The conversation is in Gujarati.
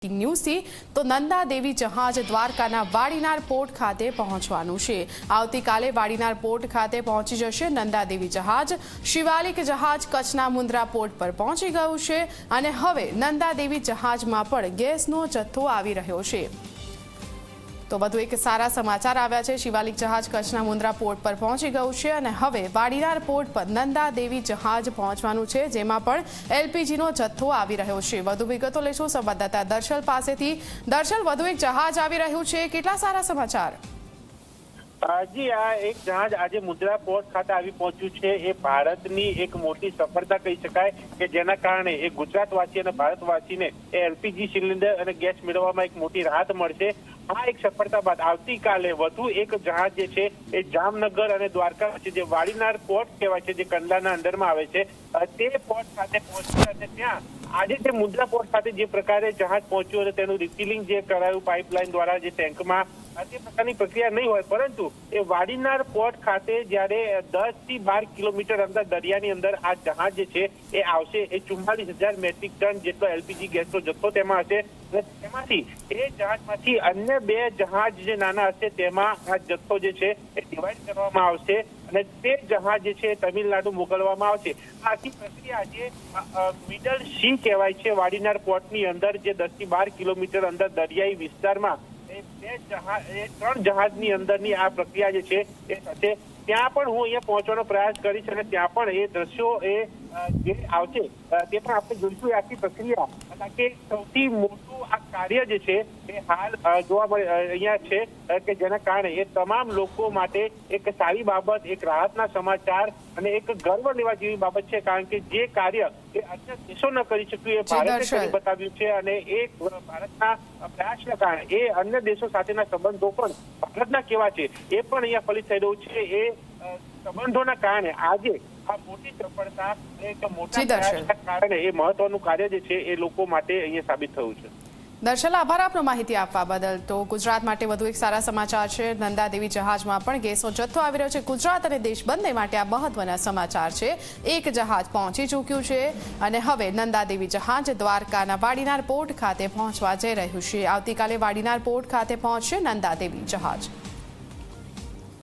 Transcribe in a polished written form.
ન્યૂઝથી તો નંદા દેવી જહાજ દ્વારકાના વાડીનાર પોર્ટ ખાતે પહોંચવાનું છે। આવતીકાલે વાડીનાર પોર્ટ ખાતે પહોંચી જશે નંદા દેવી જહાજ। શિવાલિક જહાજ કચ્છના મુન્દ્રા પોર્ટ પર પહોંચી ગયું છે અને હવે નંદા દેવી જહાજમાં પણ ગેસનો જથ્થો આવી રહ્યો છે। તો વધુ એક સારા સમાચાર આવ્યા છે। શિવાલિક જહાજ કચ્છના મુન્દ્રા પોર્ટ પર પહોંચી ગયું છે અને હવે વાડીનાર પોર્ટ પર નંદા દેવી જહાજ પહોંચવાનું છે, જેમાં પણ એલપીજીનો જથ્થો આવી રહ્યો છે। વધુ વિગતો લઈશું સંવાદદાતા દર્શલ પાસેથી। દર્શલ, વધુ એક જહાજ આવી રહ્યું છે, કેટલા સારા સમાચાર? જી, આ એક જહાજ આજે મુન્દ્રા પોર્ટ ખાતે આવી પહોંચ્યું છે। એ ભારતની એક મોટી સફળતા કહી શકાય કે જેના કારણે એ ગુજરાતવાસી અને ભારતવાસીને એલપીજી સિલિન્ડર અને ગેસ મેળવવામાં એક મોટી રાહત મળશે। આ એક સફળતા બાદ આવતીકાલે વધુ એક જહાજ જે છે એ જામનગર અને દ્વારકા વચ્ચે જે વાડીનાર પોર્ટ કહેવાય છે, જે કંડલાના અંડરમાં આવે છે, તે પોર્ટ ખાતે પહોંચશે અને ત્યાં આજે જે મુન્દ્રા પોર્ટ ખાતે જે પ્રકારે જહાજ પહોંચ્યું અને તેનું રિફિલિંગ જે કરાયું પાઇપલાઇન દ્વારા જે ટેન્કમાં, તે પ્રકારની પ્રક્રિયા નહીં હોય, પરંતુ એ વાડીનાર પોર્ટ ખાતે જ્યારે 10 થી 12 કિલોમીટર અંદર દરિયાની અંદર આ જહાજ જે છે એ આવશે। એ 44,000 મેટ્રિક ટન જેટલો એલપીજી ગેસનો જથ્થો તેમાં હશે અને તેમાંથી એ જહાજમાંથી અન્ય 2 જહાજ જે નાના હશે તેમાં આ જથ્થો જે છે એ ડિવાઈડ કરવામાં આવશે અને તે જહાજ જે છે તમિલનાડુ મોકલવામાં આવશે। આખી પ્રક્રિયા જે મિડલ સી કહેવાય છે વાડીનાર પોર્ટની અંદર, જે 10 થી 12 કિલોમીટર અંદર દરિયાઈ વિસ્તારમાં 3 જહાજની અંદરની આ પ્રક્રિયા જે છે એ થશે। ત્યાં પણ હું અહીંયા પહોંચવાનો પ્રયાસ કરીશ અને ત્યાં પણ એ દ્રશ્યો જે આવશે તે પણ આપણે જોઈશું આખી પ્રક્રિયા, કારણ કે સૌથી મોટું આ કાર્ય જે છે એ હાલ જોવા મળે અહીંયા છે કે જેના કારણે એ તમામ લોકો માટે એક સારી બાબત, એક રાહતના સમાચાર અને એક ગર્વ લેવા જેવી બાબત છે, કારણ કે જે કાર્ય એ અન્ય દેશો ન કરી શક્યું એ ભારતે કરી બતાવ્યું છે અને એ ભારતના પ્રયાસના કારણે એ અન્ય દેશો સાથેના સંબંધો પણ ભારતના કેવા છે એ પણ અહીંયા ફલિત થઈ રહ્યું છે। એ સંબંધોના કારણે આજે આ મોટી સફળતા, એક મોટા પ્રયાસના કારણે એ મહત્વનું કાર્ય જે છે એ લોકો માટે અહીંયા સાબિત થયું છે। દર્શલ, આભાર આપનો માહિતી આપવા બદલ। તો ગુજરાત માટે વધુ એક સારા સમાચાર છે, નંદા દેવી જહાજમાં પણ ગેસનો જથ્થો આવી રહ્યો છે। ગુજરાત અને દેશ બંને માટે આ મહત્વના સમાચાર છે। એક જહાજ પહોંચી ચૂક્યું છે અને હવે નંદા દેવી જહાજ દ્વારકાના વાડીનાર પોર્ટ ખાતે પહોંચવા જઈ રહ્યું છે। આવતીકાલે વાડીનાર પોર્ટ ખાતે પહોંચશે નંદા દેવી જહાજ।